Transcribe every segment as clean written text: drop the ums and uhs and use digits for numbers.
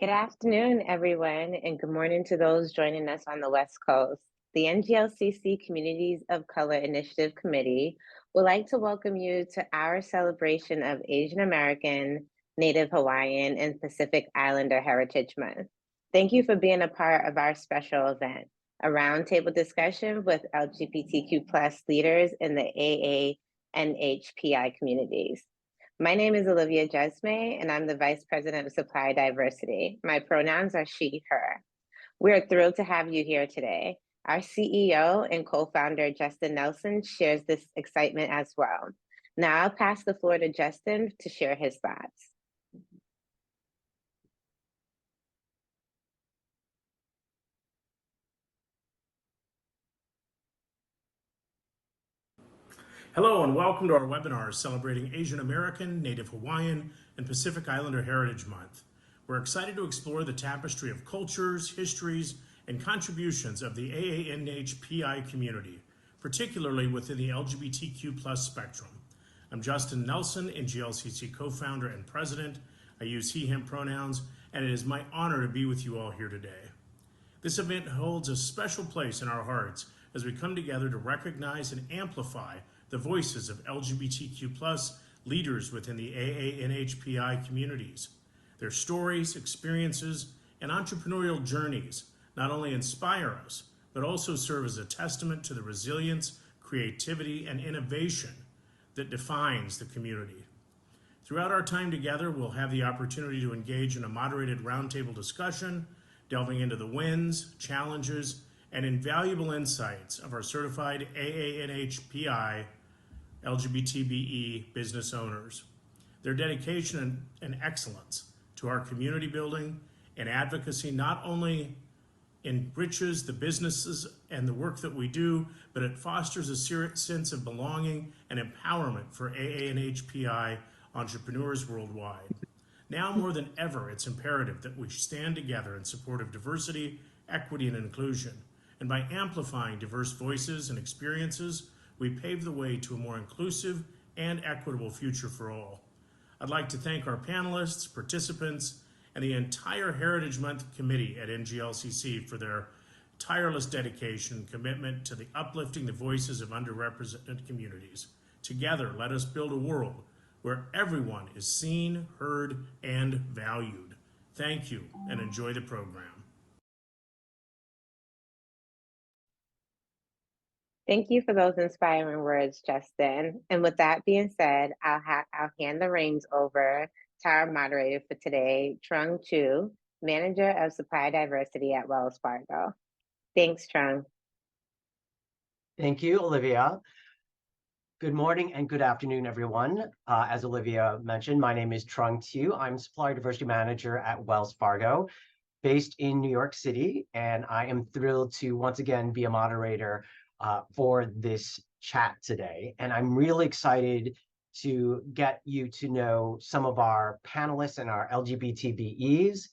Good afternoon, everyone, and good morning to those joining us on the West Coast. The NGLCC Communities of Color Initiative Committee would like to welcome you to our celebration of Asian American, Native Hawaiian, and Pacific Islander Heritage Month. Thank you for being a part of our special event, a roundtable discussion with LGBTQ+ leaders in the AANHPI communities. My name is Olivia Jesme, and I'm the Vice President of Supply Diversity. My pronouns are she, her. We're thrilled to have you here today. Our CEO and co-founder, Justin Nelson, shares this excitement as well. Now I'll pass the floor to Justin to share his thoughts. Hello and welcome to our webinar celebrating Asian American, Native Hawaiian, and Pacific Islander Heritage Month. We're excited to explore the tapestry of cultures, histories, and contributions of the AANHPI community, particularly within the LGBTQ+ spectrum. I'm Justin Nelson, NGLCC co-founder and president. I use he, him pronouns, and it is my honor to be with you all here today. This event holds a special place in our hearts as we come together to recognize and amplify the voices of LGBTQ+ leaders within the AANHPI communities. Their stories, experiences, and entrepreneurial journeys not only inspire us, but also serve as a testament to the resilience, creativity, and innovation that defines the community. Throughout our time together, we'll have the opportunity to engage in a moderated roundtable discussion, delving into the wins, challenges, and invaluable insights of our certified AANHPI LGBTBE business owners. Their dedication and excellence to our community building and advocacy not only enriches the businesses and the work that we do, but it fosters a sense of belonging and empowerment for AANHPI entrepreneurs worldwide. Now more than ever, it's imperative that we stand together in support of diversity, equity, and inclusion. And by amplifying diverse voices and experiences, we pave the way to a more inclusive and equitable future for all. I'd like to thank our panelists, participants, and the entire Heritage Month Committee at NGLCC for their tireless dedication and commitment to uplifting the voices of underrepresented communities. Together, let us build a world where everyone is seen, heard, and valued. Thank you, and enjoy the program. Thank you for those inspiring words, Justin. And with that being said, I'll hand the reins over to our moderator for today, Trung Chu, Manager of Supply Diversity at Wells Fargo. Thanks, Trung. Thank you, Olivia. Good morning and good afternoon, everyone. As Olivia mentioned, my name is Trung Chu. I'm Supplier Diversity Manager at Wells Fargo, based in New York City, and I am thrilled to once again be a moderator for this chat today. And I'm really excited to get you to know some of our panelists and our LGBTBEs.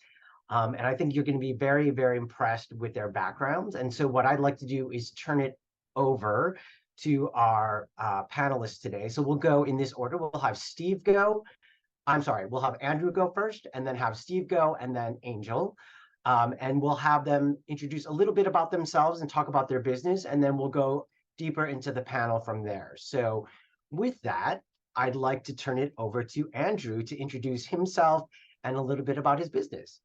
And I think you're going to be very, very impressed with their backgrounds. And so what I'd like to do is turn it over to our panelists today. So we'll go in this order. We'll have Steve go. We'll have Andrew go first, and then have Steve go, and then Angel. And we'll have them introduce a little bit about themselves and talk about their business, and then we'll go deeper into the panel from there. So with that, I'd like to turn it over to Andrew to introduce himself and a little bit about his business.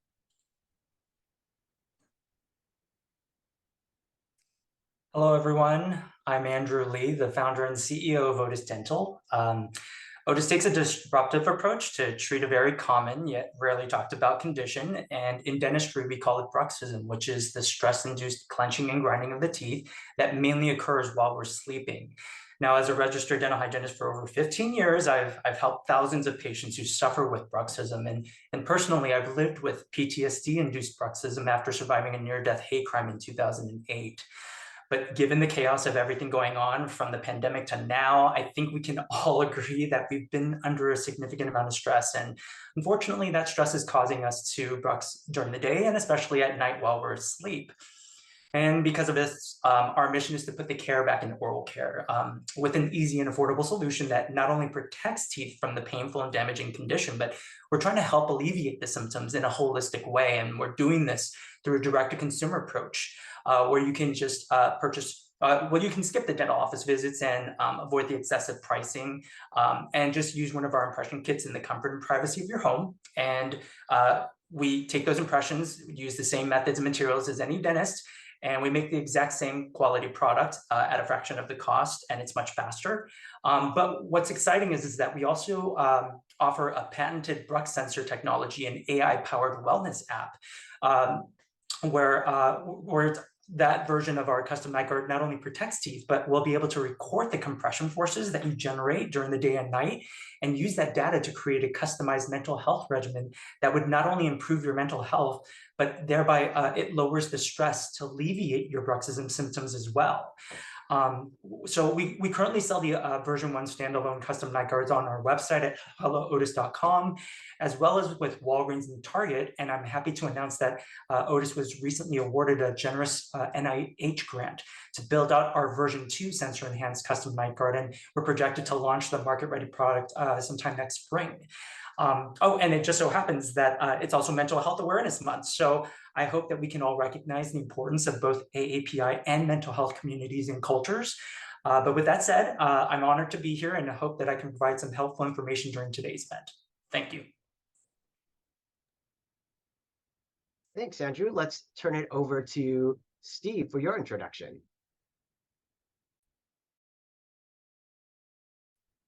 Hello, everyone. I'm Andrew Lee, the founder and CEO of Otis Dental. Otis takes a disruptive approach to treat a very common yet rarely talked about condition, and in dentistry we call it bruxism, which is the stress-induced clenching and grinding of the teeth that mainly occurs while we're sleeping. Now, as a registered dental hygienist for over 15 years, I've helped thousands of patients who suffer with bruxism, and personally, I've lived with PTSD-induced bruxism after surviving a near-death hate crime in 2008. But given the chaos of everything going on from the pandemic to now, I think we can all agree that we've been under a significant amount of stress. And unfortunately, that stress is causing us to brux during the day and especially at night while we're asleep. And because of this, our mission is to put the care back in oral care with an easy and affordable solution that not only protects teeth from the painful and damaging condition, but we're trying to help alleviate the symptoms in a holistic way. And we're doing this through a direct-to-consumer approach where you can just purchase you can skip the dental office visits and avoid the excessive pricing and just use one of our impression kits in the comfort and privacy of your home. And we take those impressions, use the same methods and materials as any dentist, and we make the exact same quality product at a fraction of the cost, and it's much faster. But what's exciting is that we also offer a patented Brux sensor technology and AI-powered wellness app where that version of our custom night guard not only protects teeth, but we'll be able to record the compression forces that you generate during the day and night and use that data to create a customized mental health regimen that would not only improve your mental health, but thereby it lowers the stress to alleviate your bruxism symptoms as well. So we currently sell the version 1 standalone custom night guards on our website at hellootis.com, as well as with Walgreens and Target. And I'm happy to announce that Otis was recently awarded a generous NIH grant to build out our version 2 sensor enhanced custom night guard. And we're projected to launch the market ready product sometime next spring. And it just so happens that it's also Mental Health Awareness Month. So I hope that we can all recognize the importance of both AAPI and mental health communities and cultures. But with that said, I'm honored to be here and I hope that I can provide some helpful information during today's event. Thank you. Thanks, Andrew. Let's turn it over to Steve for your introduction.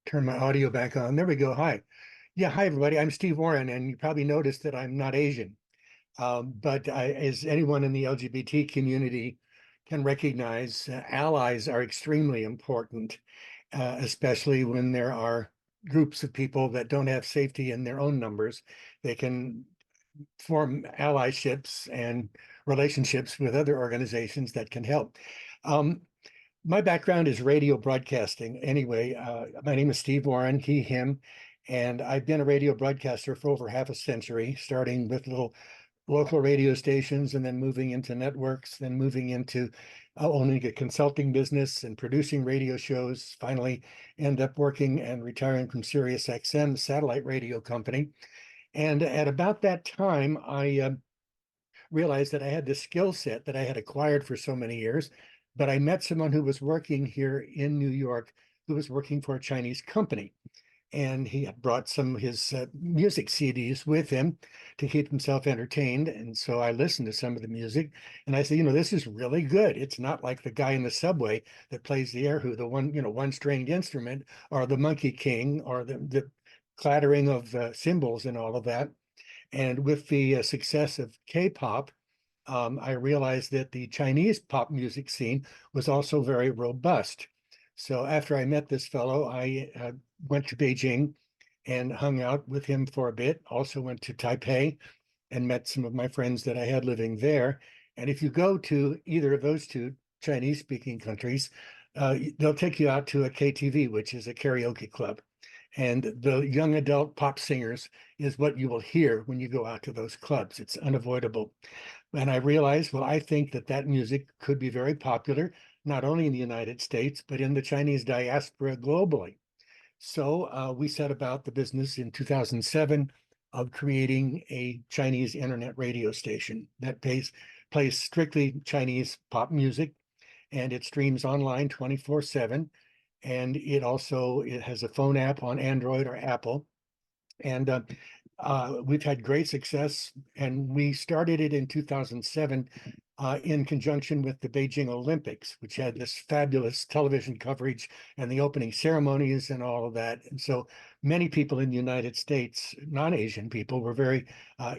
Turn my audio back on. There we go. Hi. Yeah, hi, everybody. I'm Steve Warren, and you probably noticed that I'm not Asian. But as anyone in the LGBT community can recognize, allies are extremely important, especially when there are groups of people that don't have safety in their own numbers. They can form allyships and relationships with other organizations that can help. My background is radio broadcasting. Anyway, my name is Steve Warren, he, him, and I've been a radio broadcaster for over half a century, starting with little local radio stations and then moving into networks, then moving into owning a consulting business and producing radio shows, finally end up working and retiring from Sirius XM, the satellite radio company. And at about that time, I realized that I had this skill set that I had acquired for so many years, but I met someone who was working here in New York who was working for a Chinese company. And he had brought some of his music CDs with him to keep himself entertained. And so I listened to some of the music and I said, this is really good. It's not like the guy in the subway that plays the erhu, the one stringed instrument, or the Monkey King, or the clattering of cymbals and all of that. And with the success of K-pop, I realized that the Chinese pop music scene was also very robust. So after I met this fellow, I went to Beijing and hung out with him for a bit. Also went to Taipei and met some of my friends that I had living there. And if you go to either of those two Chinese-speaking countries, they'll take you out to a KTV, which is a karaoke club. And the young adult pop singers is what you will hear when you go out to those clubs. It's unavoidable. And I realized, well, I think that music could be very popular, not only in the United States, but in the Chinese diaspora globally. So we set about the business in 2007 of creating a Chinese internet radio station that plays strictly Chinese pop music, and it streams online 24/7. And it has a phone app on Android or Apple. And we've had great success. And we started it in 2007 in conjunction with the Beijing Olympics, which had this fabulous television coverage and the opening ceremonies and all of that. And so many people in the United States, non-Asian people, were very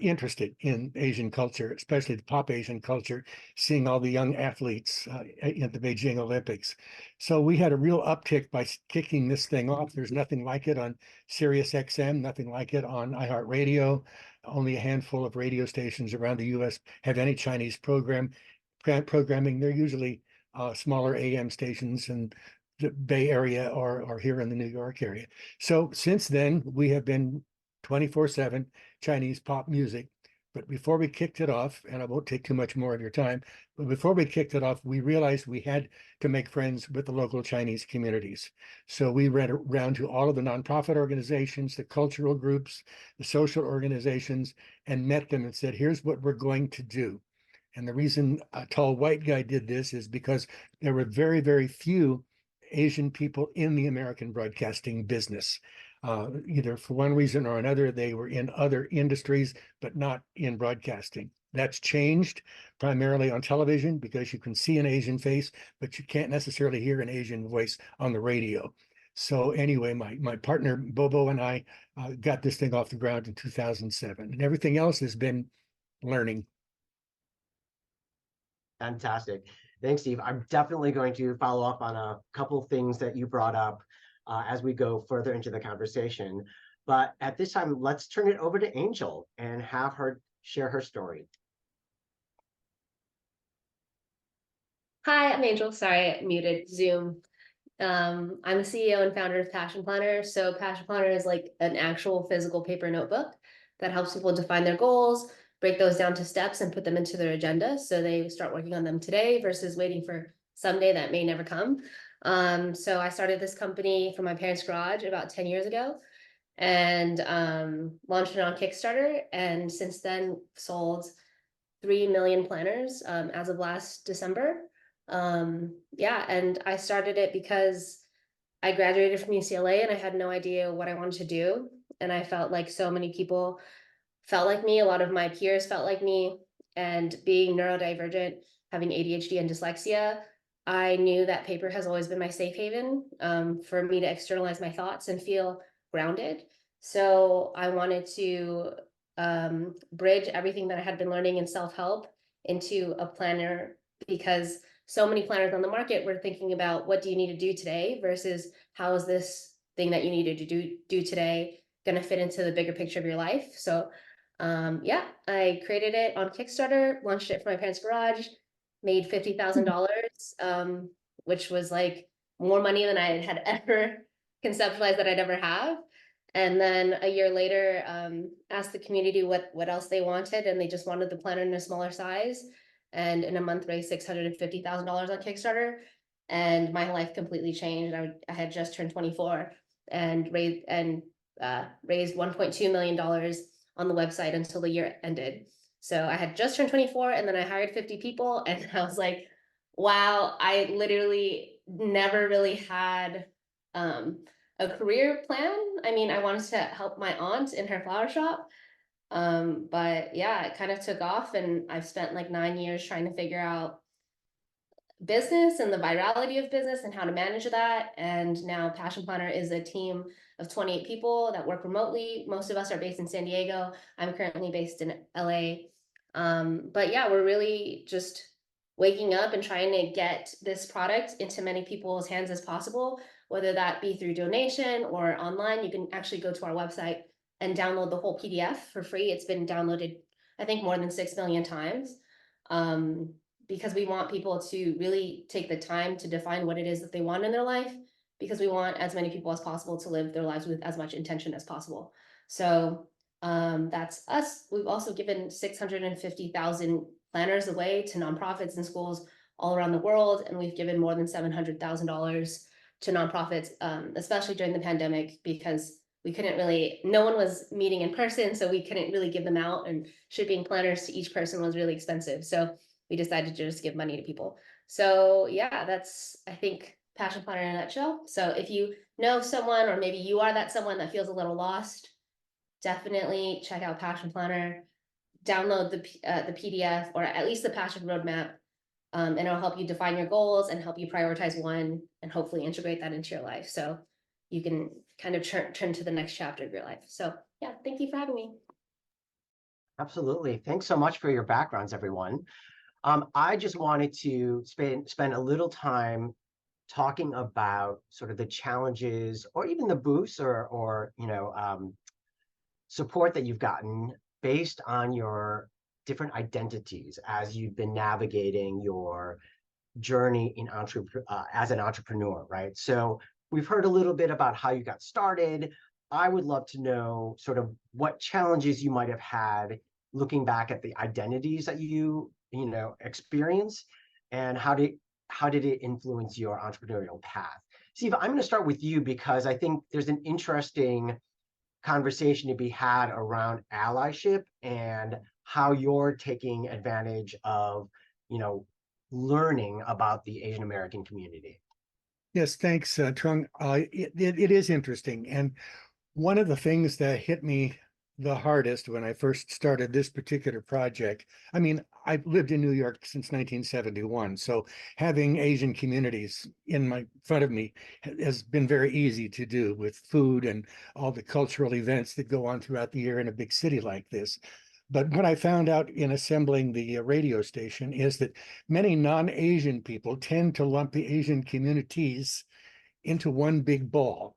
interested in Asian culture, especially the pop Asian culture, seeing all the young athletes at the Beijing Olympics. So we had a real uptick by kicking this thing off. There's nothing like it on Sirius XM, nothing like it on iHeartRadio. Only a handful of radio stations around the U.S. have any Chinese programming. They're usually smaller AM stations in the Bay Area or here in the New York area. So since then, we have been 24/7 Chinese pop music But before we kicked it off, and I won't take too much more of your time, but before we kicked it off, we realized we had to make friends with the local Chinese communities. So we went around to all of the nonprofit organizations, the cultural groups, the social organizations, and met them and said, here's what we're going to do. And the reason a tall white guy did this is because there were very, very few Asian people in the American broadcasting business. Either for one reason or another, they were in other industries, but not in broadcasting. That's changed primarily on television because you can see an Asian face, but you can't necessarily hear an Asian voice on the radio. So anyway, my partner Bobo and I got this thing off the ground in 2007, and everything else has been learning. Fantastic. Thanks, Steve. I'm definitely going to follow up on a couple of things that you brought up as we go further into the conversation. But at this time, let's turn it over to Angel and have her share her story. Hi, I'm Angel. Sorry, I muted Zoom. I'm the CEO and founder of Passion Planner. So Passion Planner is like an actual physical paper notebook that helps people define their goals, break those down to steps, and put them into their agenda so they start working on them today versus waiting for someday that may never come. So I started this company from my parents' garage about 10 years ago and launched it on Kickstarter. And since then sold 3 million planners as of last December. Yeah, and I started it because I graduated from UCLA and I had no idea what I wanted to do. And I felt like so many people felt like me, a lot of my peers felt like me, and being neurodivergent, having ADHD and dyslexia, I knew that paper has always been my safe haven for me to externalize my thoughts and feel grounded. So I wanted to bridge everything that I had been learning in self-help into a planner, because so many planners on the market were thinking about what do you need to do today versus how is this thing that you needed to do today going to fit into the bigger picture of your life. So yeah, I created it on Kickstarter, launched it from my parents' garage, made $50,000, which was like more money than I had ever conceptualized that I'd ever have. And then a year later, asked the community what else they wanted, and they just wanted the planner in a smaller size. And in a month, raised $650,000 on Kickstarter, and my life completely changed. I had just turned 24 and raised $1.2 million on the website until the year ended. So I had just turned 24, and then I hired 50 people, and I was like, wow, I literally never really had a career plan. I mean, I wanted to help my aunt in her flower shop. But yeah, it kind of took off, and I've spent like 9 years trying to figure out business and the virality of business and how to manage that. And now Passion Planner is a team of 28 people that work remotely. Most of us are based in San Diego. I'm currently based in LA. But yeah, we're really just waking up and trying to get this product into many people's hands as possible, whether that be through donation or online. You can actually go to our website and download the whole PDF for free. It's been downloaded, I think, more than 6 million times. Because we want people to really take the time to define what it is that they want in their life, because we want as many people as possible to live their lives with as much intention as possible. So that's us. We've also given 650,000 planners away to nonprofits and schools all around the world, and we've given more than $700,000 to nonprofits, especially during the pandemic, because we couldn't really, no one was meeting in person, so we couldn't really give them out, and shipping planners to each person was really expensive. So we decided to just give money to people. So yeah, that's, I think, Passion Planner in a nutshell. So if you know someone, or maybe you are that someone that feels a little lost, definitely check out Passion Planner, download the PDF, or at least the Passion Roadmap, and it'll help you define your goals and help you prioritize one, and hopefully integrate that into your life, so you can kind of turn to the next chapter of your life. So yeah, thank you for having me. Absolutely. Thanks so much for your backgrounds, everyone. I just wanted to spend a little time talking about sort of the challenges, or even the boosts, or support that you've gotten based on your different identities as you've been navigating your journey in as an entrepreneur, right? So we've heard a little bit about how you got started. I would love to know sort of what challenges you might have had looking back at the identities that you experience, and how did it influence your entrepreneurial path? Steve, I'm going to start with you because I think there's an interesting conversation to be had around allyship and how you're taking advantage of, learning about the Asian American community. Yes, thanks, Trung. It is interesting. And one of the things that hit me the hardest when I first started this particular project, I mean, I've lived in New York since 1971, so having Asian communities in my front of me has been very easy to do with food and all the cultural events that go on throughout the year in a big city like this. But what I found out in assembling the radio station is that many non-Asian people tend to lump the Asian communities into one big ball.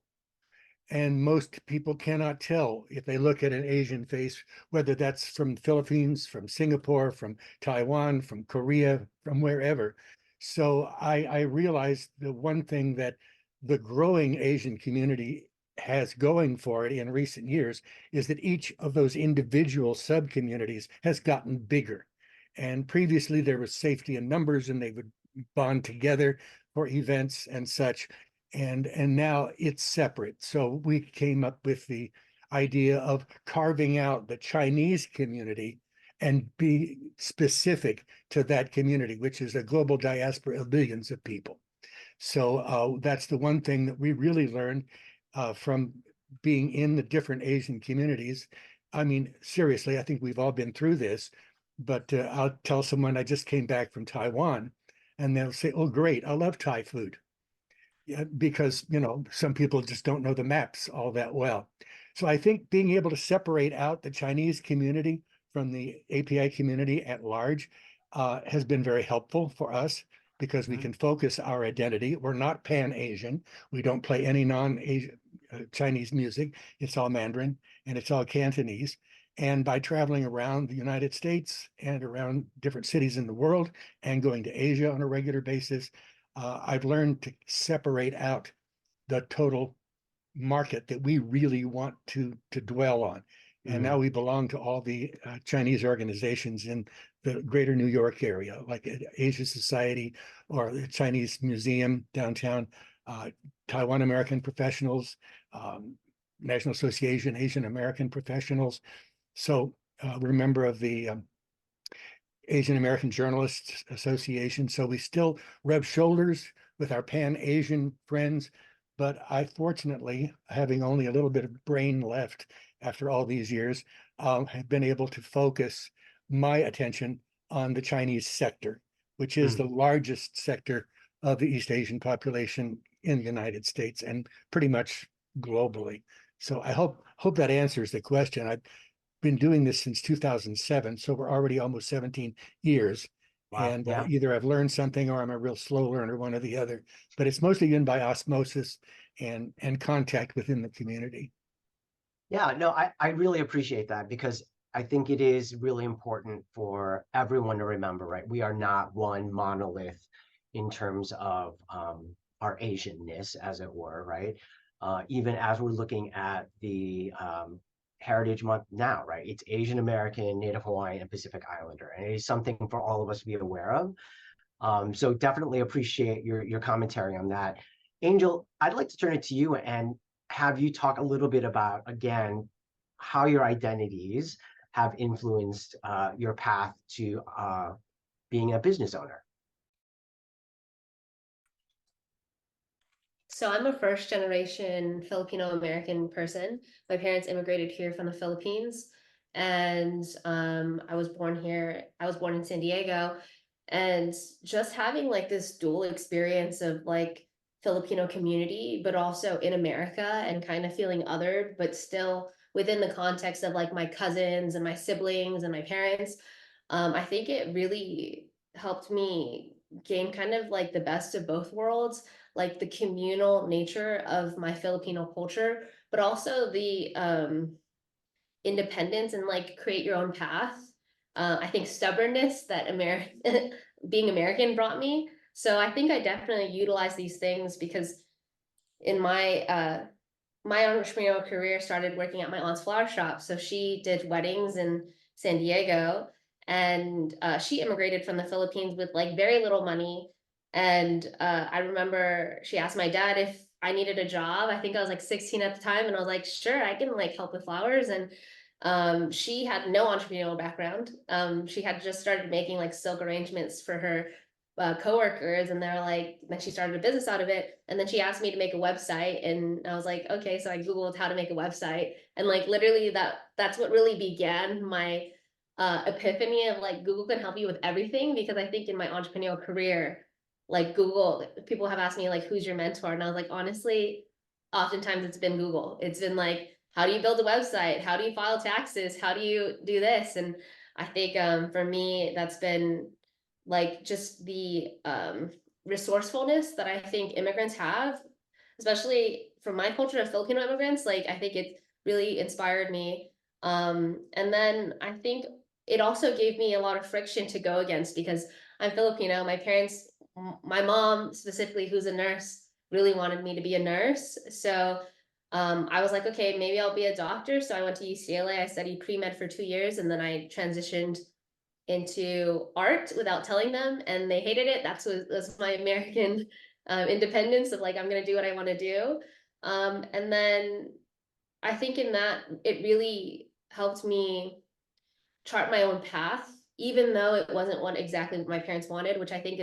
And most people cannot tell if they look at an Asian face, whether that's from the Philippines, from Singapore, from Taiwan, from Korea, from wherever. So I realized the one thing that the growing Asian community has going for it in recent years is that each of those individual sub-communities has gotten bigger. And previously there was safety in numbers and they would bond together for events and such, and now it's separate. So we came up with the idea of carving out the Chinese community and be specific to that community, which is a global diaspora of billions of people. So that's the one thing that we really learned from being in the different Asian communities. I mean, seriously, I think we've all been through this, but I'll tell someone I just came back from Taiwan, and they'll say, "Oh, great, I love Thai food." Yeah, because some people just don't know the maps all that well. So I think being able to separate out the Chinese community from the API community at large has been very helpful for us because we can focus our identity. We're not pan-Asian. We don't play any non-Asian Chinese music. It's all Mandarin and it's all Cantonese. And by traveling around the United States and around different cities in the world and going to Asia on a regular basis, I've learned to separate out the total market that we really want to dwell on. And now we belong to all the Chinese organizations in the greater New York area, like Asia Society or the Chinese Museum downtown, Taiwan American Professionals, National Association Asian American Professionals. So we're a member of the Asian American Journalists Association. So we still rub shoulders with our Pan-Asian friends, but I fortunately, having only a little bit of brain left after all these years, have been able to focus my attention on the Chinese sector, which is the largest sector of the East Asian population in the United States and pretty much globally. So I hope that answers the question. I've been doing this since 2007, so we're already almost 17 years. Wow. And Yeah. either I've learned something or I'm a real slow learner, one or the other. But it's mostly been by osmosis and contact within the community. Yeah, no, I really appreciate that because I think it is really important for everyone to remember, right? We are not one monolith in terms of our Asianness, as it were, right? Even as we're looking at the Heritage Month now, right? It's Asian American, Native Hawaiian, and Pacific Islander, and it is something for all of us to be aware of. So definitely appreciate your commentary on that. Angel, I'd like to turn it to you and have you talk a little bit about, again, how your identities have influenced your path to being a business owner. So I'm a first generation Filipino American person. My parents immigrated here from the Philippines, and I was born here. I was born in San Diego, and just having like this dual experience of like Filipino community, but also in America and kind of feeling othered, but still within the context of like my cousins and my siblings and my parents. I think it really helped me gain kind of like the best of both worlds, like the communal nature of my Filipino culture, but also the independence and like create your own path. I think stubbornness that American being American brought me. So I think I definitely utilize these things because in my entrepreneurial career started working at my aunt's flower shop. So she did weddings and San Diego, and she immigrated from the Philippines with like very little money. And I remember she asked my dad if I needed a job. I think I was like 16 at the time, and I was like, sure, I can like help with flowers. And she had no entrepreneurial background. She had just started making like silk arrangements for her coworkers, and they're like, then she started a business out of it. And then she asked me to make a website, and I was like, okay. So I Googled how to make a website, and like literally that's what really began my epiphany of like Google can help you with everything. Because I think in my entrepreneurial career, like Google, people have asked me like, who's your mentor? And I was like, honestly, oftentimes it's been Google. It's been like, how do you build a website? How do you file taxes? How do you do this? And I think for me, that's been like just the resourcefulness that I think immigrants have, especially from my culture of Filipino immigrants. Like, I think it really inspired me. And then I think it also gave me a lot of friction to go against, because I'm Filipino. My parents, my mom specifically, who's a nurse, really wanted me to be a nurse. So I was like, okay, maybe I'll be a doctor. So I went to UCLA. I studied pre-med for 2 years, and then I transitioned into art without telling them, and they hated it. That's my American independence of like, I'm gonna do what I want to do. And then I think in that it really helped me chart my own path, even though it wasn't what exactly what my parents wanted, which I think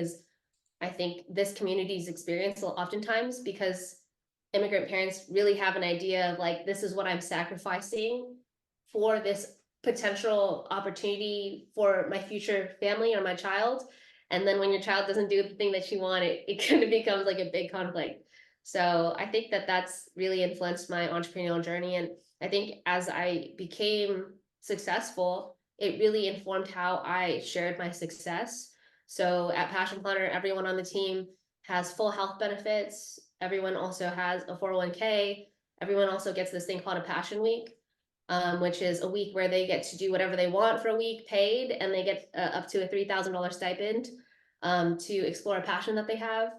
this community's experience oftentimes, because immigrant parents really have an idea of like, this is what I'm sacrificing for this potential opportunity for my future family or my child. And then when your child doesn't do the thing that you want, it kind of becomes like a big conflict. So I think that that's really influenced my entrepreneurial journey. And I think as I became successful, it really informed how I shared my success. So at Passion Planner, everyone on the team has full health benefits. Everyone also has a 401k. Everyone also gets this thing called a Passion Week, which is a week where they get to do whatever they want for a week paid, and they get up to a $3,000 stipend to explore a passion that they have.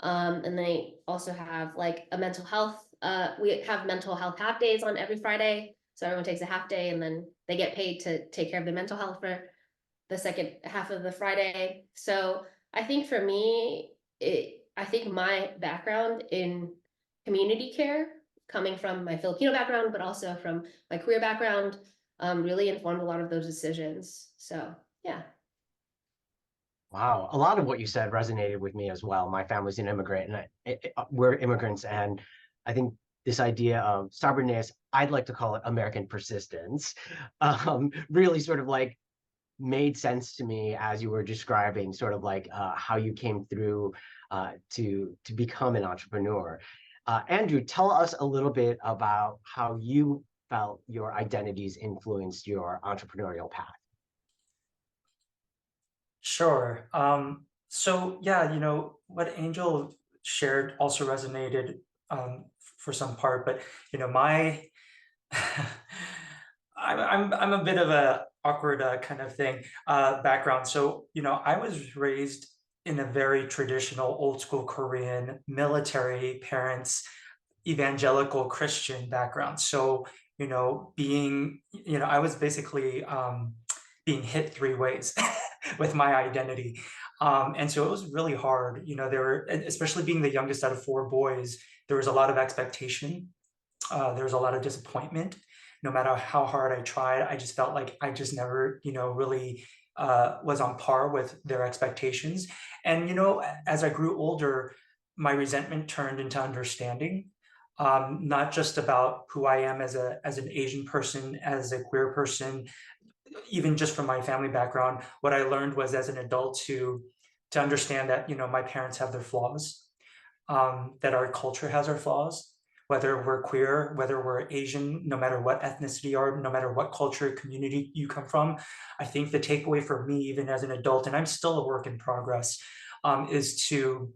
And they also have like a mental health. We have mental health half days on every Friday. So everyone takes a half day, and then they get paid to take care of their mental health for the second half of the Friday. So I think for me, I think my background in community care, coming from my Filipino background, but also from my career background, really informed a lot of those decisions. So yeah. Wow, a lot of what you said resonated with me as well. My family's an immigrant, and we're immigrants, and I think this idea of stubbornness, I'd like to call it American persistence, really sort of like made sense to me as you were describing sort of like how you came through to become an entrepreneur. Andrew, tell us a little bit about how you felt your identities influenced your entrepreneurial path. Sure. So yeah, what Angel shared also resonated for some part, but my I'm a bit of a awkward kind of thing background. So I was raised in a very traditional old school Korean military parents, evangelical Christian background. So I was basically being hit three ways with my identity. And so it was really hard. There were, especially being the youngest out of four boys, there was a lot of expectation. There was a lot of disappointment. No matter how hard I tried, I just felt like I just never, really was on par with their expectations. And, as I grew older, my resentment turned into understanding. Not just about who I am as an Asian person, as a queer person, even just from my family background. What I learned was as an adult to understand that my parents have their flaws, that our culture has our flaws, whether we're queer, whether we're Asian, no matter what ethnicity or no matter what culture, community you come from. I think the takeaway for me, even as an adult, and I'm still a work in progress, is to,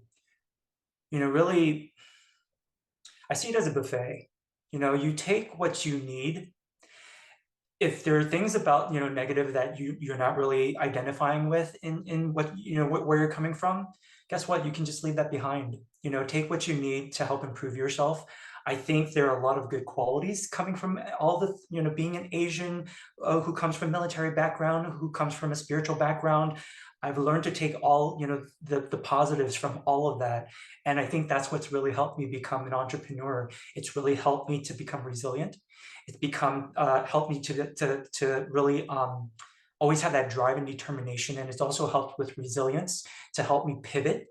really, I see it as a buffet. You take what you need. If there are things about negative that you're not really identifying with in what where you're coming from, guess what? You can just leave that behind. Take what you need to help improve yourself. I think there are a lot of good qualities coming from all the, being an Asian who comes from military background, who comes from a spiritual background. I've learned to take all, the positives from all of that. And I think that's what's really helped me become an entrepreneur. It's really helped me to become resilient. It's helped me to really always have that drive and determination. And it's also helped with resilience to help me pivot.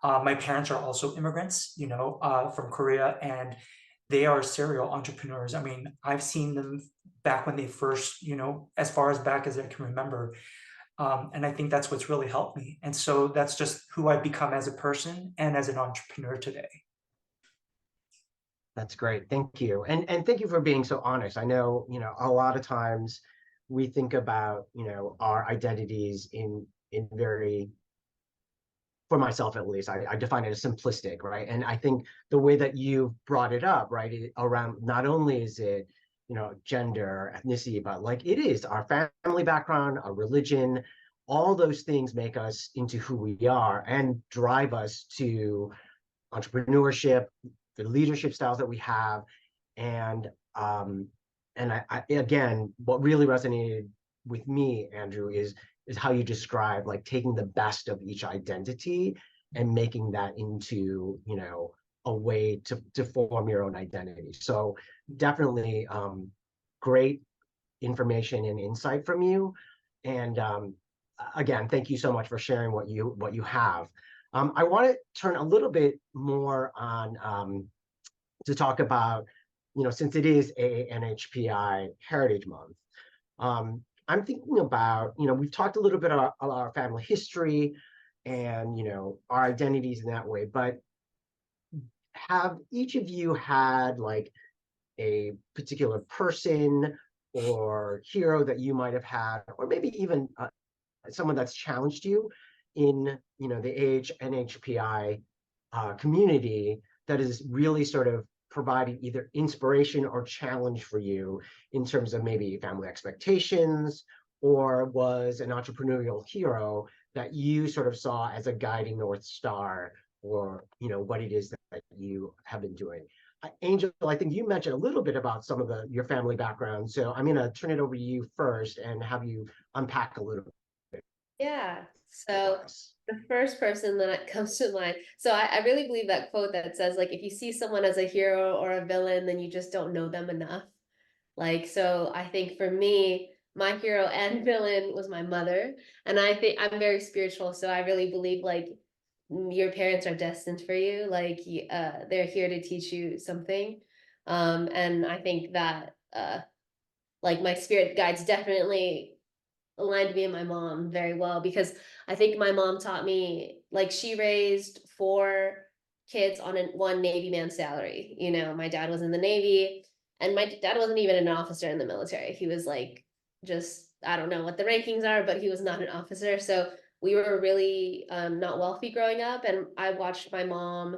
My parents are also immigrants, from Korea, and they are serial entrepreneurs. I mean, I've seen them back when they first, as far as back as I can remember. And I think that's what's really helped me. And so that's just who I've become as a person and as an entrepreneur today. That's great. Thank you. And thank you for being so honest. I know, a lot of times we think about, our identities in very, for myself at least, I define it as simplistic, right? And I think the way that you brought it up, right, around not only is it, gender, ethnicity, but like it is our family background, our religion, all those things make us into who we are and drive us to entrepreneurship, the leadership styles that we have. And I again, what really resonated with me, Andrew, is how you describe like taking the best of each identity and making that into, a way to form your own identity. So definitely great information and insight from you. And again, thank you so much for sharing what you have. I want to turn a little bit more on to talk about, since it is a NHPI Heritage Month, I'm thinking about, we've talked a little bit about our family history and, our identities in that way, but have each of you had like a particular person or hero that you might have had, or maybe even someone that's challenged you in, the NHPI community that is really sort of providing either inspiration or challenge for you in terms of maybe family expectations, or was an entrepreneurial hero that you sort of saw as a guiding North Star, or what it is that you have been doing. Angel, I think you mentioned a little bit about some of your family background, so I'm going to turn it over to you first and have you unpack a little bit. Yeah. So the first person that comes to mind, so I really believe that quote that says, like, if you see someone as a hero or a villain, then you just don't know them enough. Like, so I think for me, my hero and villain was my mother. And I think I'm very spiritual, so I really believe like your parents are destined for you. Like, they're here to teach you something. And I think that like my spirit guides definitely aligned me and my mom very well, because I think my mom taught me, like, she raised 4 kids on one Navy man salary. My dad was in the Navy, and my dad wasn't even an officer in the military. He was like, just, I don't know what the rankings are, but he was not an officer. So we were really not wealthy growing up, and I watched my mom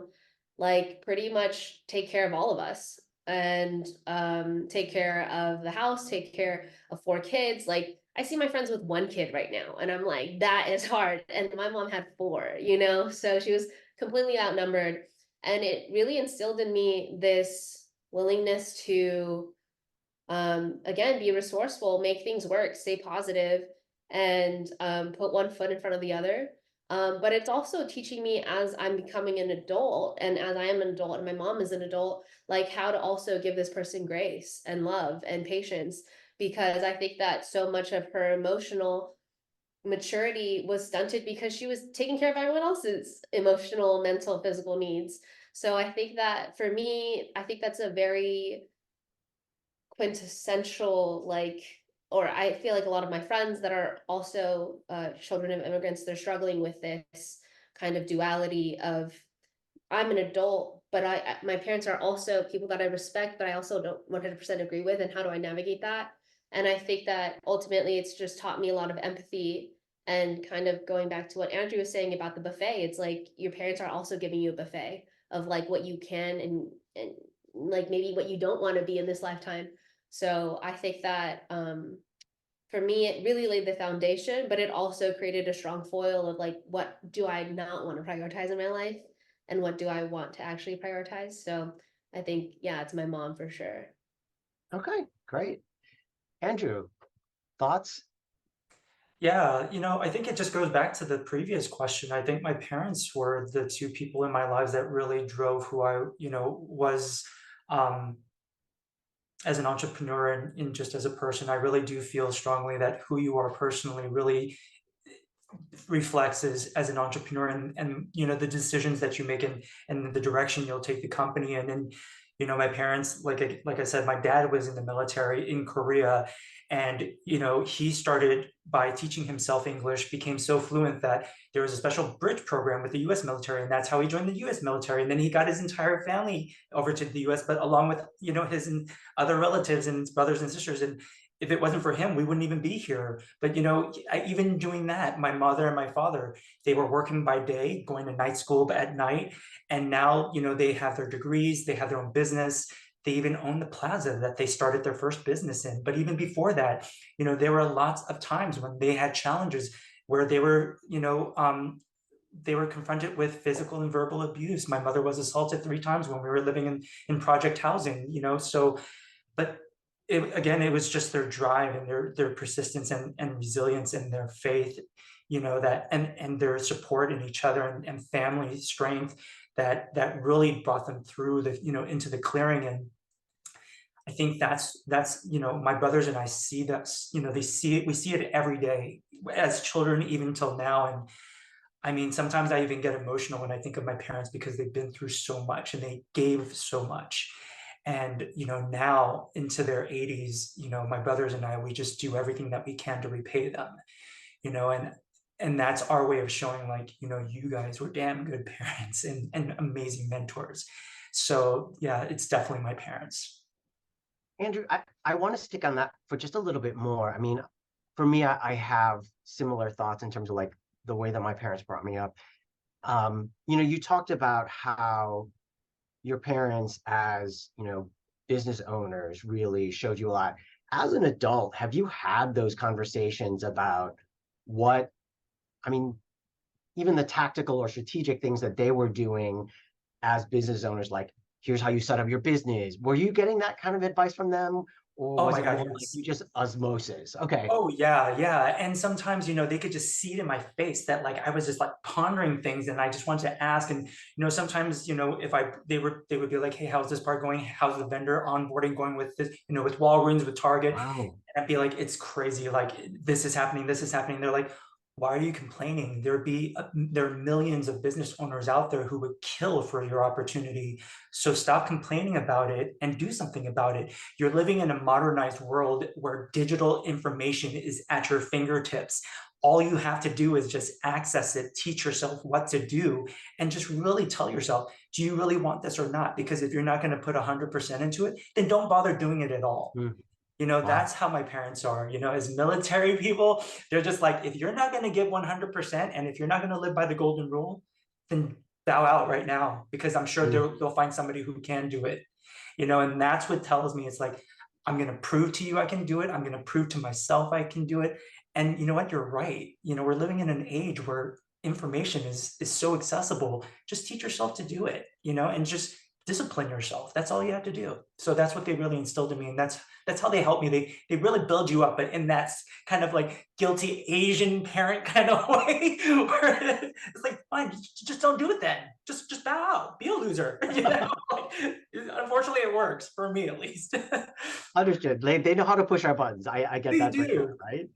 like pretty much take care of all of us, and take care of the house, take care of 4 kids. Like, I see my friends with 1 kid right now, and I'm like, that is hard. And my mom had 4, so she was completely outnumbered. And it really instilled in me this willingness to, again, be resourceful, make things work, stay positive, and put one foot in front of the other. But it's also teaching me, as I'm becoming an adult, and as I am an adult and my mom is an adult, like how to also give this person grace and love and patience, because I think that so much of her emotional maturity was stunted because she was taking care of everyone else's emotional, mental, physical needs. So I think that for me, I think that's a very quintessential, like, or I feel like a lot of my friends that are also children of immigrants, they're struggling with this kind of duality of, I'm an adult, but my parents are also people that I respect, but I also don't 100% agree with, and how do I navigate that? And I think that ultimately it's just taught me a lot of empathy, and kind of going back to what Andrew was saying about the buffet, it's like your parents are also giving you a buffet of like what you can, and like maybe what you don't want to be in this lifetime. So I think that for me, it really laid the foundation, but it also created a strong foil of like, what do I not want to prioritize in my life? And what do I want to actually prioritize? So I think, yeah, it's my mom for sure. Okay, great. Andrew, thoughts? Yeah, I think it just goes back to the previous question. I think my parents were the two people in my lives that really drove who I, was um, as an entrepreneur and just as a person. I really do feel strongly that who you are personally really reflects as an entrepreneur, and the decisions that you make and the direction you'll take the company in. And my parents, like I said, my dad was in the military in Korea, and he started by teaching himself English, became so fluent that there was a special bridge program with the US military, and that's how he joined the US military. And then he got his entire family over to the US, but along with his other relatives and his brothers and sisters. And if it wasn't for him, we wouldn't even be here. But even doing that, my mother and my father, they were working by day, going to night school at night, and now they have their degrees, they have their own business. They even own the plaza that they started their first business in. But even before that, there were lots of times when they had challenges where they were, they were confronted with physical and verbal abuse. My mother was assaulted 3 times when we were living in project housing. So, but it was just their drive and their persistence and resilience and their faith, that and their support in each other and family strength that really brought them through the into the clearing. And I think that's my brothers and I see that, they see it, we see it every day as children, even till now. And I mean, sometimes I even get emotional when I think of my parents because they've been through so much and they gave so much. And now into their 80s, my brothers and I, we just do everything that we can to repay them. And that's our way of showing, like, you guys were damn good parents and amazing mentors. So yeah, it's definitely my parents. Andrew, I want to stick on that for just a little bit more. I mean, for me, I have similar thoughts in terms of like the way that my parents brought me up. You talked about how your parents as, business owners really showed you a lot. As an adult, have you had those conversations about what, I mean, even the tactical or strategic things that they were doing as business owners, like, here's how you set up your business. Were you getting that kind of advice from them? Or Oh was my it God, more like yes. you just osmosis? Okay. Oh yeah, yeah. And sometimes, they could just see it in my face that like I was just like pondering things and I just wanted to ask. And sometimes, if they would be like, hey, how's this part going? How's the vendor onboarding going with this, with Walgreens, with Target? Wow. And I'd be like, it's crazy. Like this is happening, this is happening. They're like, why are you complaining? There are millions of business owners out there who would kill for your opportunity. So stop complaining about it and do something about it. You're living in a modernized world where digital information is at your fingertips. All you have to do is just access it, teach yourself what to do, and just really tell yourself, do you really want this or not? Because if you're not going to put 100% into it, then don't bother doing it at all. Mm, That's wow. how my parents are, as military people. They're just like, if you're not going to give 100% and if you're not going to live by the golden rule, then bow out right now, because I'm sure Mm, they'll find somebody who can do it. And that's what tells me, it's like, I'm going to prove to you I can do it. I'm going to prove to myself I can do it. And you know what? You're right. We're living in an age where information is so accessible. Just teach yourself to do it, and just discipline yourself. That's all you have to do. So that's what they really instilled in me. And that's how they help me. They really build you up, but in that kind of like guilty Asian parent kind of way, where it's like, fine, just don't do it then. Just bow out, be a loser. Unfortunately, it works for me at least. understood. They know how to push our buttons. I get They that for sure, do. right?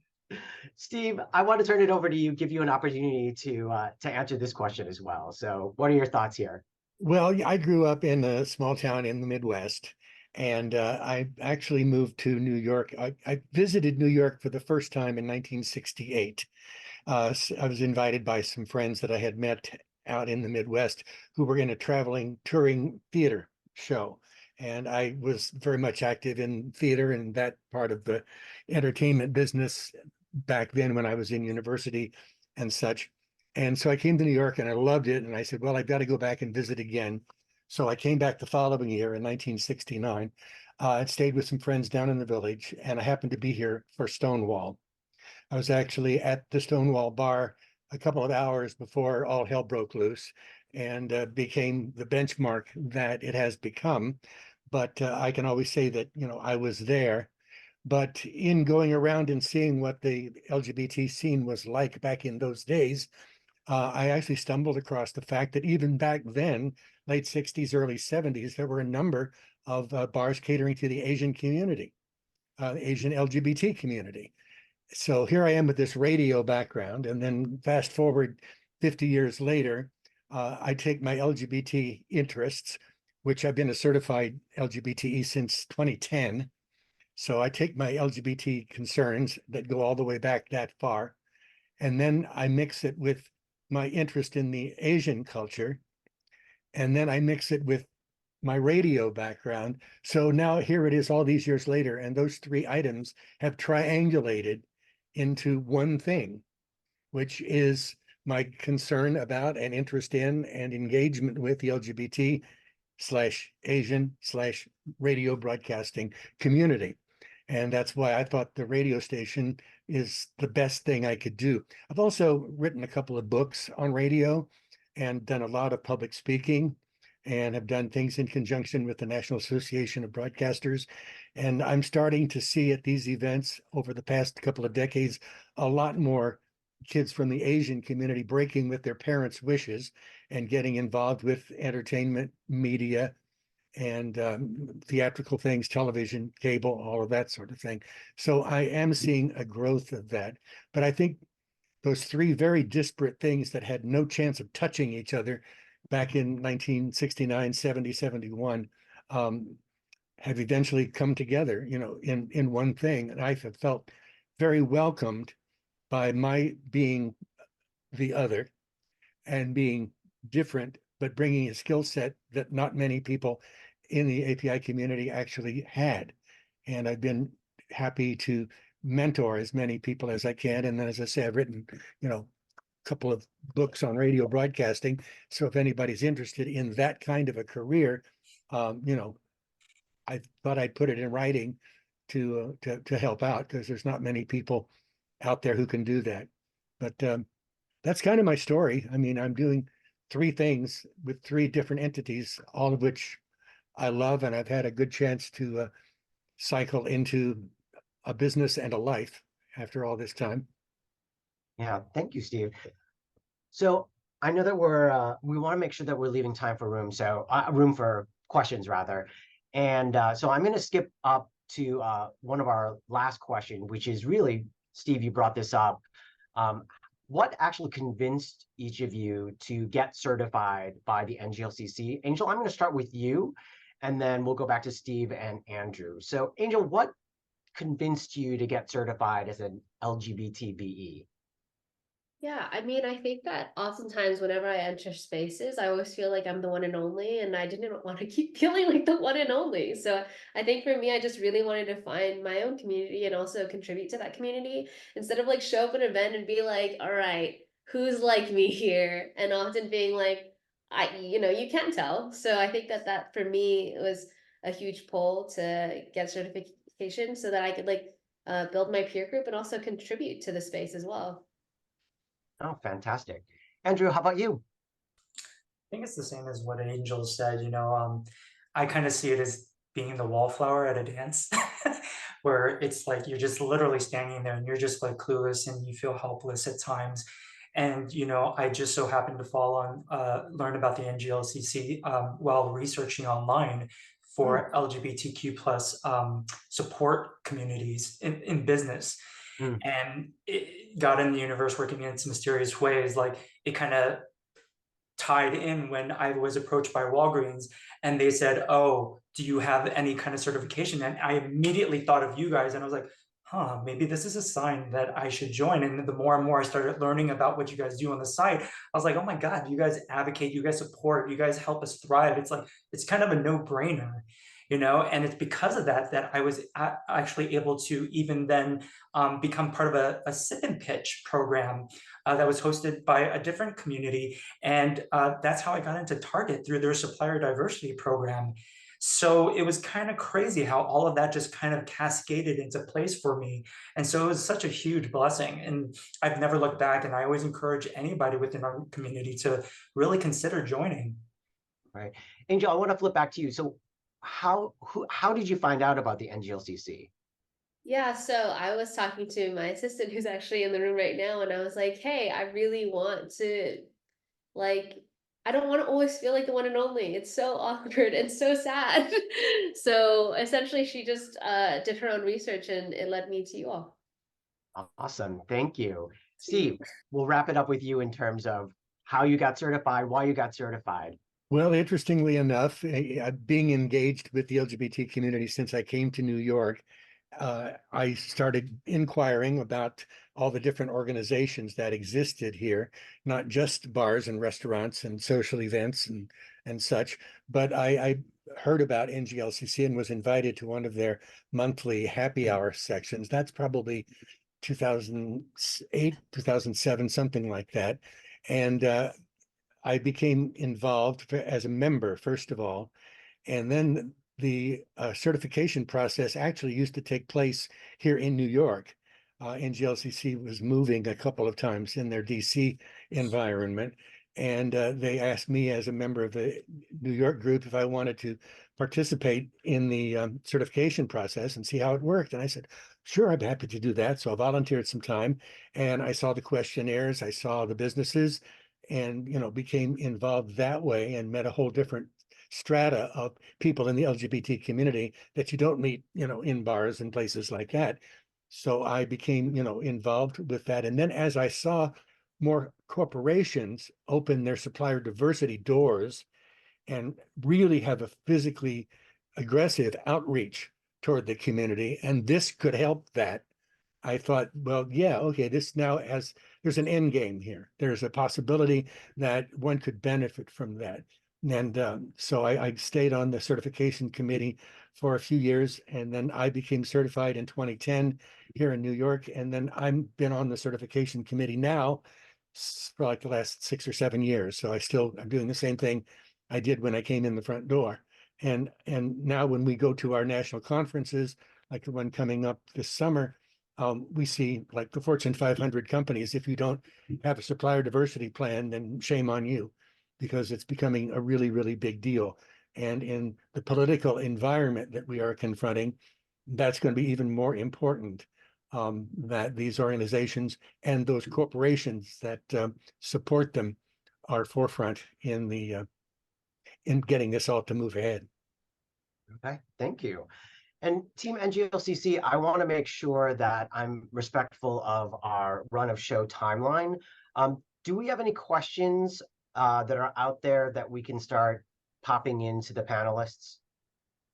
Steve, I want to turn it over to you, give you an opportunity to answer this question as well. So, what are your thoughts here? Well, I grew up in a small town in the Midwest, and I actually moved to New York. I visited New York for the first time in 1968. I was invited by some friends that I had met out in the Midwest who were in a traveling touring theater show. And I was very much active in theater and that part of the entertainment business back then when I was in university and such. And so I came to New York and I loved it. And I said, well, I've got to go back and visit again. So I came back the following year in 1969. I stayed with some friends down in the village, and I happened to be here for Stonewall. I was actually at the Stonewall bar a couple of hours before all hell broke loose. and became the benchmark that it has become. But I can always say that, I was there. But in going around and seeing what the LGBT scene was like back in those days, I actually stumbled across the fact that even back then, late 60s, early 70s, there were a number of bars catering to the Asian community, Asian LGBT community. So here I am with this radio background, and then fast forward 50 years later, I take my LGBT interests, which I've been a certified LGBTE since 2010. So I take my LGBT concerns that go all the way back that far, and then I mix it with my interest in the Asian culture, and then I mix it with my radio background. So now here it is all these years later, and those three items have triangulated into one thing, which is my concern about and interest in and engagement with the LGBT slash Asian slash radio broadcasting community. And that's why I thought the radio station is the best thing I could do. I've also written a couple of books on radio and done a lot of public speaking and have done things in conjunction with the National Association of Broadcasters. And I'm starting to see at these events over the past couple of decades a lot more kids from the Asian community breaking with their parents' wishes and getting involved with entertainment, media, and theatrical things, television, cable, all of that sort of thing. So I am seeing a growth of that. But I think those three very disparate things that had no chance of touching each other back in 1969, 70, 71, have eventually come together, in one thing. And I have felt very welcomed by my being the other and being different, but bringing a skill set that not many people in the API community actually had. And I've been happy to mentor as many people as I can. And then, as I say, I've written, a couple of books on radio broadcasting. So if anybody's interested in that kind of a career, I thought I'd put it in writing to help out, because there's not many people out there who can do that. But that's kind of my story. I mean, I'm doing three things with three different entities, all of which I love, and I've had a good chance to cycle into a business and a life after all this time. Yeah, thank you, Steve. So I know that we want to make sure that we're leaving time for room for questions rather. And so I'm going to skip up to one of our last question, which is really, Steve, you brought this up. What actually convinced each of you to get certified by the NGLCC? Angel, I'm going to start with you, and then we'll go back to Steve and Andrew. So Angel, what convinced you to get certified as an LGBTBE? Yeah, I mean, I think that oftentimes whenever I enter spaces, I always feel like I'm the one and only, and I didn't want to keep feeling like the one and only. So I think for me, I just really wanted to find my own community and also contribute to that community instead of like show up at an event and be like, all right, who's like me here? And often being like, you can't tell. So I think that for me was a huge pull to get certification so that I could build my peer group and also contribute to the space as well. Oh, fantastic. Andrew, how about you? I think it's the same as what Angel said. I kind of see it as being the wallflower at a dance, where it's like you're just literally standing there and you're just like clueless and you feel helpless at times. And I just so happened to learn about the NGLCC while researching online for LGBTQ plus support communities in business. And it got in the universe working in its mysterious ways. Like it kind of tied in when I was approached by Walgreens and they said, "Oh, do you have any kind of certification?" And I immediately thought of you guys and I was like, maybe this is a sign that I should join. And the more and more I started learning about what you guys do on the site, I was like, oh my God, you guys advocate, you guys support, you guys help us thrive. It's kind of a no-brainer. And it's because of that I was actually able to even then become part of a sip and pitch program that was hosted by a different community. And that's how I got into Target, through their supplier diversity program. So it was kind of crazy how all of that just kind of cascaded into place for me. And so it was such a huge blessing. And I've never looked back. And I always encourage anybody within our community to really consider joining. Right. Angel, I want to flip back to you. So how did you find out about the NGLCC? Yeah, so I was talking to my assistant who's actually in the room right now, and I was like, hey, I really want to, like, I don't want to always feel like the one and only. It's so awkward and so sad. So essentially, she just did her own research and it led me to you all. Awesome. Thank you. Steve, we'll wrap it up with you in terms of how you got certified, why you got certified. Well, interestingly enough, being engaged with the LGBT community since I came to New York, I started inquiring about all the different organizations that existed here, not just bars and restaurants and social events and such, but I heard about NGLCC and was invited to one of their monthly happy hour sections. That's probably 2008, 2007, something like that. And I became involved as a member, first of all, and then the certification process actually used to take place here in New York. NGLCC was moving a couple of times in their DC environment, and they asked me as a member of the New York group if I wanted to participate in the certification process and see how it worked. And I said, sure, I'm happy to do that. So I volunteered some time, and I saw the questionnaires, I saw the businesses, and became involved that way and met a whole different strata of people in the LGBT community that you don't meet, in bars and places like that. So I became, involved with that. And then as I saw more corporations open their supplier diversity doors and really have a physically aggressive outreach toward the community, and this could help that, I thought, well, yeah, okay, there's an end game here. There's a possibility that one could benefit from that. And so I stayed on the certification committee for a few years, and then I became certified in 2010 here in New York. And then I've been on the certification committee now for like the last 6 or 7 years. So I'm doing the same thing I did when I came in the front door. And now when we go to our national conferences, like the one coming up this summer, we see like the Fortune 500 companies. If you don't have a supplier diversity plan, then shame on you, because it's becoming a really, really big deal. And in the political environment that we are confronting, that's going to be even more important, that these organizations and those corporations that support them are forefront in getting this all to move ahead. Okay, thank you. And Team NGLCC, I want to make sure that I'm respectful of our run of show timeline. Do we have any questions that are out there that we can start popping into the panelists?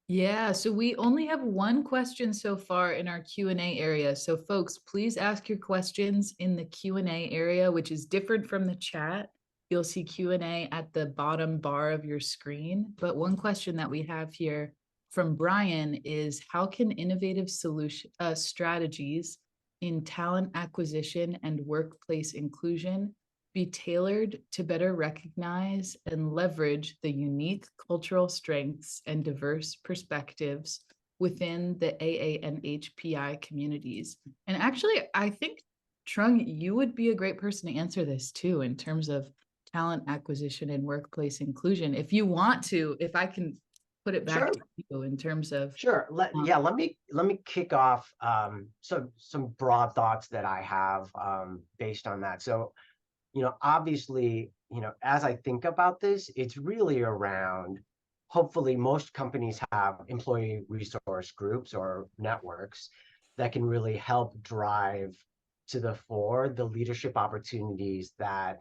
Yeah, so we only have one question so far in our Q&A area. So folks, please ask your questions in the Q&A area, which is different from the chat. You'll see Q&A at the bottom bar of your screen. But one question that we have here from Brian is, how can innovative strategies in talent acquisition and workplace inclusion be tailored to better recognize and leverage the unique cultural strengths and diverse perspectives within the AA and HPI communities? And actually, I think, Trung, you would be a great person to answer this too, in terms of talent acquisition and workplace inclusion. If you want to, if I can put it back to you in terms of. Sure. Let me kick off some broad thoughts that I have based on that. So, obviously, as I think about this, it's really around, hopefully most companies have employee resource groups or networks that can really help drive to the fore the leadership opportunities that,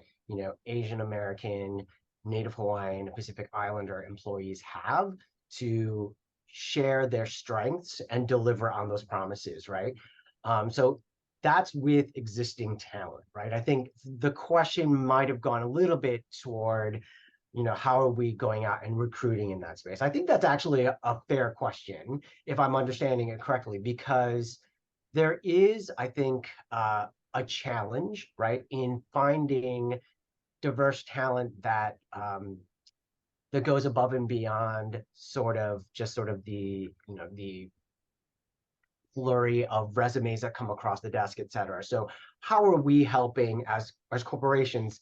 Asian American, Native Hawaiian, Pacific Islander employees have to share their strengths and deliver on those promises, right? So that's with existing talent, right? I think the question might have gone a little bit toward, how are we going out and recruiting in that space? I think that's actually a fair question, if I'm understanding it correctly, because there is, I think, a challenge, right, in finding diverse talent that that goes above and beyond sort of the, the flurry of resumes that come across the desk, et cetera. So how are we helping as corporations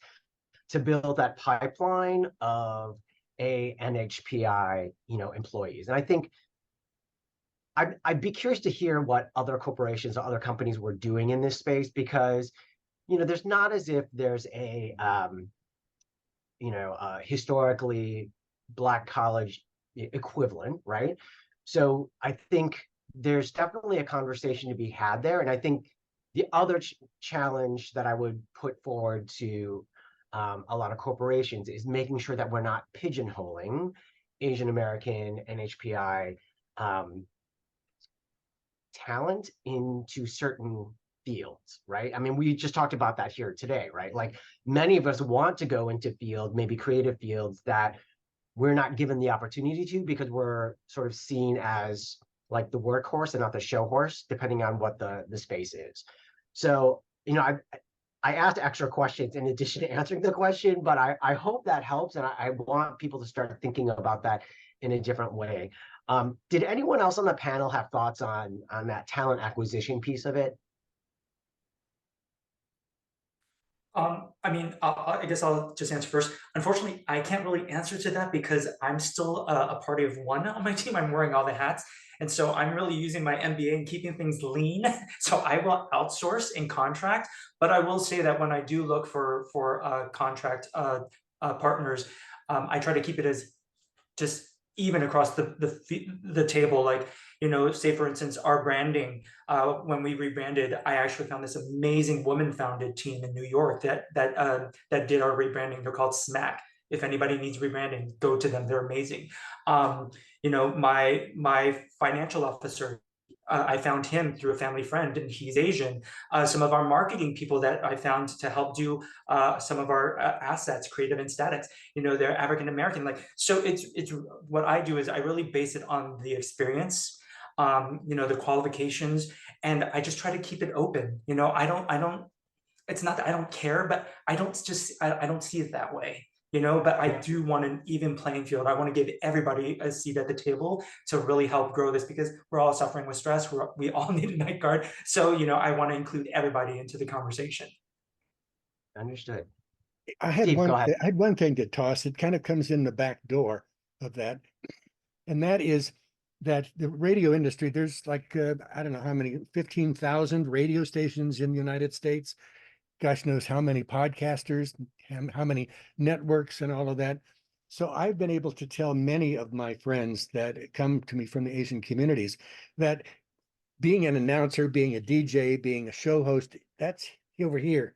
to build that pipeline of NHPI, employees? And I think I'd be curious to hear what other corporations or other companies were doing in this space, because, there's not as if there's a, historically Black college equivalent, right? So I think there's definitely a conversation to be had there. And I think the other challenge that I would put forward to a lot of corporations is making sure that we're not pigeonholing Asian American NHPI talent into certain fields, right? I mean, we just talked about that here today, right? Like, many of us want to go into field, maybe creative fields, that we're not given the opportunity to, because we're sort of seen as like the workhorse and not the show horse, depending on what the space is. So, I asked extra questions in addition to answering the question, but I hope that helps. And I want people to start thinking about that in a different way. Did anyone else on the panel have thoughts on that talent acquisition piece of it? I guess I'll just answer first. Unfortunately, I can't really answer to that because I'm still a party of one on my team. I'm wearing all the hats. And so I'm really using my MBA and keeping things lean. So I will outsource and contract. But I will say that when I do look for contract partners, I try to keep it as just even across the table. Like, say for instance, our branding, when we rebranded, I actually found this amazing woman-founded team in New York that did our rebranding. They're called Smack. If anybody needs rebranding, go to them. They're amazing. My financial officer, I found him through a family friend, and he's Asian. Some of our marketing people that I found to help do some of our assets, creative and statics, they're African American. Like, so it's what I do is I really base it on the experience, the qualifications, and I just try to keep it open. I don't. It's not that I don't care, but I don't see it that way. But I do want an even playing field. I want to give everybody a seat at the table to really help grow this, because we're all suffering with stress. We all need a night guard. So, I want to include everybody into the conversation. Understood. I had Steve, go ahead. I had one thing to toss. It kind of comes in the back door of that, and that is that the radio industry, there's like, I don't know how many, 15,000 radio stations in the United States. Gosh knows how many podcasters, how many networks and all of that. So I've been able to tell many of my friends that come to me from the Asian communities that being an announcer, being a DJ, being a show host, that's over here.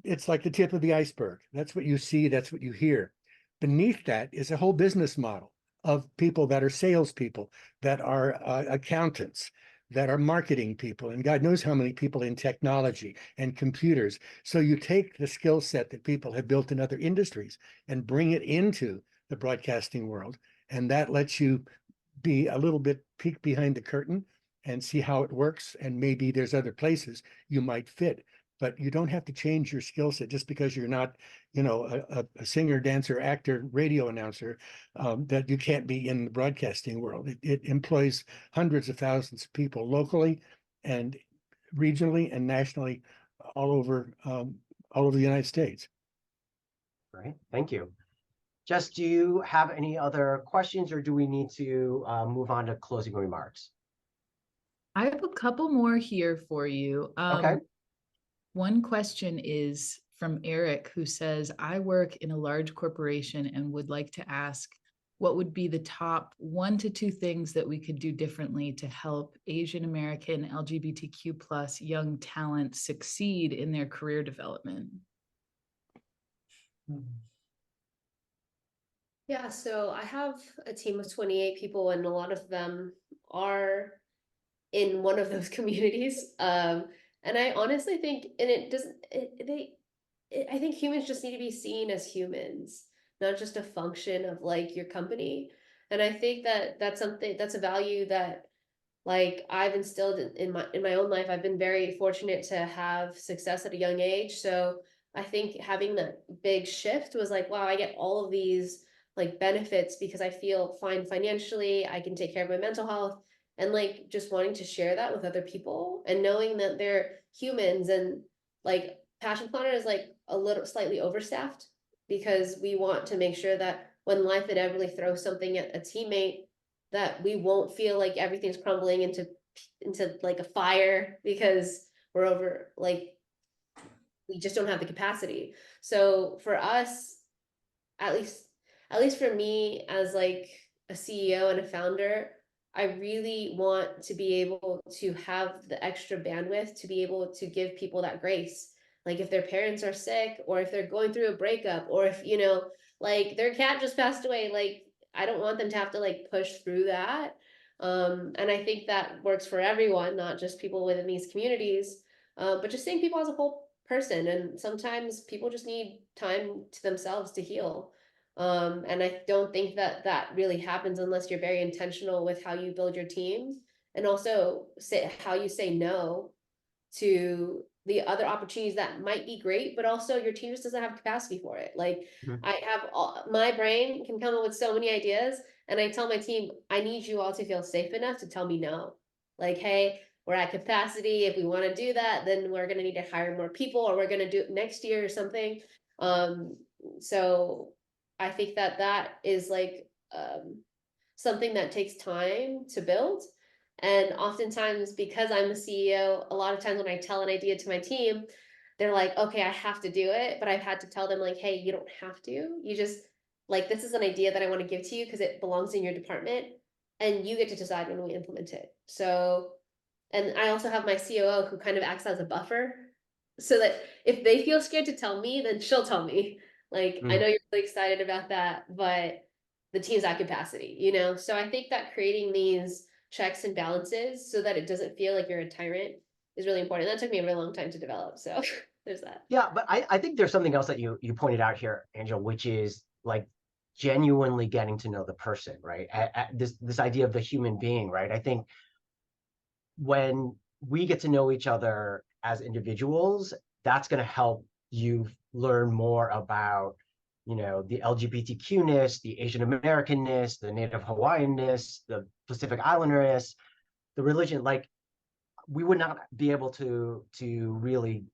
It's like the tip of the iceberg. That's what you see, that's what you hear. Beneath that is a whole business model of people that are salespeople, that are accountants, that are marketing people, and God knows how many people in technology and computers. So you take the skill set that people have built in other industries and bring it into the broadcasting world. And that lets you be a little bit peek behind the curtain and see how it works. And maybe there's other places you might fit, but you don't have to change your skill set just because you're not, a singer, dancer, actor, radio announcer, that you can't be in the broadcasting world. It employs hundreds of thousands of people locally and regionally and nationally all over the United States. Right. Thank you. Jess, do you have any other questions, or do we need to move on to closing remarks? I have a couple more here for you. Okay. One question is from Eric, who says, I work in a large corporation and would like to ask, what would be the top 1 to 2 things that we could do differently to help Asian American LGBTQ plus young talent succeed in their career development? Yeah, so I have a team of 28 people, and a lot of them are in one of those communities. And I honestly think, and it doesn't, I think humans just need to be seen as humans, not just a function of like your company. And I think that that's a value that like I've instilled in my own life. I've been very fortunate to have success at a young age. So I think having that big shift was like, wow, I get all of these like benefits because I feel fine financially, I can take care of my mental health, and like just wanting to share that with other people and knowing that they're humans. And like Passion Planner is like a little slightly overstaffed because we want to make sure that when life inevitably throws something at a teammate, that we won't feel like everything's crumbling into like a fire because we're over, like we just don't have the capacity. So for us, at least for me as like a CEO and a founder, I really want to be able to have the extra bandwidth to be able to give people that grace. Like if their parents are sick, or if they're going through a breakup, or if, you know, like their cat just passed away, like I don't want them to have to like push through that. And I think that works for everyone, not just people within these communities, but just seeing people as a whole person. And sometimes people just need time to themselves to heal. And I don't think that that really happens unless you're very intentional with how you build your team, and also say how you say no to the other opportunities that might be great, but also your team just doesn't have capacity for it. Like I have my brain can come up with so many ideas, and I tell my team, I need you all to feel safe enough to tell me no. Like, hey, we're at capacity. If we want to do that, then we're going to need to hire more people, or we're going to do it next year or something. So I think that that is like something that takes time to build. And oftentimes, because I'm the CEO, a lot of times when I tell an idea to my team, they're like, okay, I have to do it. But I've had to tell them, like, hey, you don't have to. You just, like, this is an idea that I want to give to you because it belongs in your department, and you get to decide when we implement it. So, and I also have my COO who kind of acts as a buffer, so that if they feel scared to tell me, then she'll tell me. Like, I know you're really excited about that, but the team's at capacity, you know? So I think that creating these checks and balances so that it doesn't feel like you're a tyrant is really important. That took me a really long time to develop. So there's that. Yeah, but I think there's something else that you pointed out here, Angel, which is like genuinely getting to know the person, right? This idea of the human being, right? I think when we get to know each other as individuals, that's going to help you learn more about, you know, the LGBTQ-ness, the Asian Americanness, the Native Hawaiian-ness, the Pacific Islander-ness, the religion. Like, we would not be able to really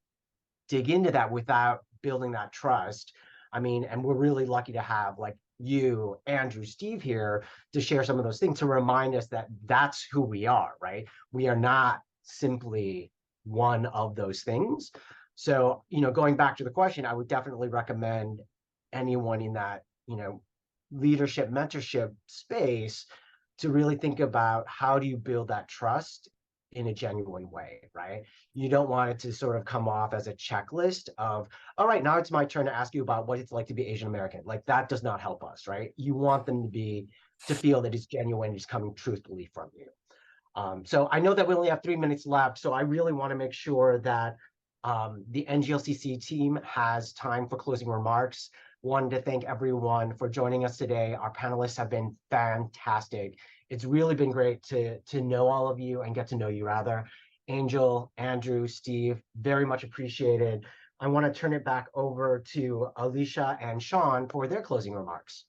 dig into that without building that trust. I mean, and we're really lucky to have like you, Andrew, Steve here to share some of those things, to remind us that that's who we are, right? We are not simply one of those things. So, you know, going back to the question, I would definitely recommend anyone in that, you know, leadership, mentorship space to really think about how do you build that trust in a genuine way, right? You don't want it to sort of come off as a checklist of, all right, now it's my turn to ask you about what it's like to be Asian American. Like, that does not help us, right? You want them to feel that it's genuine, it's coming truthfully from you. So I know that we only have 3 minutes left, so I really want to make sure that the NGLCC team has time for closing remarks. Wanted to thank everyone for joining us today. Our panelists have been fantastic. It's really been great to know all of you and get to know you rather. Angel, Andrew, Steve, very much appreciated. I want to turn it back over to Alicia and Sean for their closing remarks.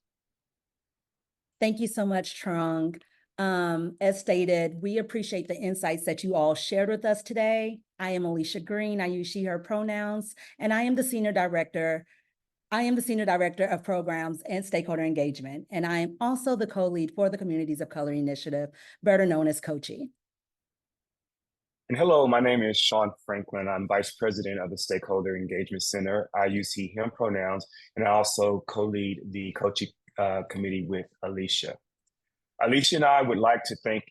Thank you so much, Trung. As stated, we appreciate the insights that you all shared with us today. I am Alicia Green. I use she, her pronouns, and I am the Senior Director of Programs and Stakeholder Engagement, and I am also the co-lead for the Communities of Color Initiative, better known as COCHI. And hello, my name is Sean Franklin. I'm Vice President of the Stakeholder Engagement Center. I use he, him pronouns, and I also co-lead the COCHI committee with Alicia. Alicia and I would like to thank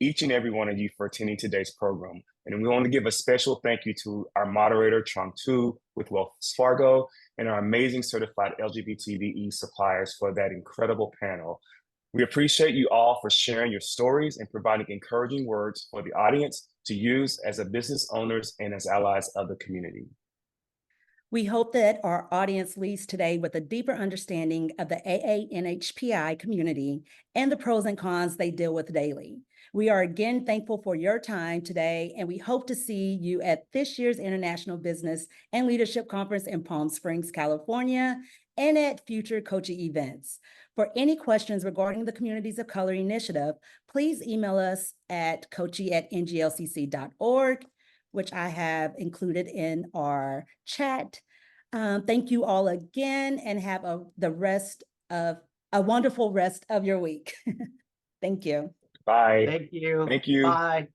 each and every one of you for attending today's program. And we want to give a special thank you to our moderator, Trung Tu with Wells Fargo, and our amazing certified LGBTVE suppliers for that incredible panel. We appreciate you all for sharing your stories and providing encouraging words for the audience to use as a business owners and as allies of the community. We hope that our audience leaves today with a deeper understanding of the AANHPI community and the pros and cons they deal with daily. We are again thankful for your time today, and we hope to see you at this year's International Business and Leadership Conference in Palm Springs, California, and at future COACHE events. For any questions regarding the Communities of Color Initiative, please email us at coachy@nglcc.org, which I have included in our chat. Thank you all again, and have a wonderful rest of your week. Thank you. Bye. Thank you. Thank you. Bye.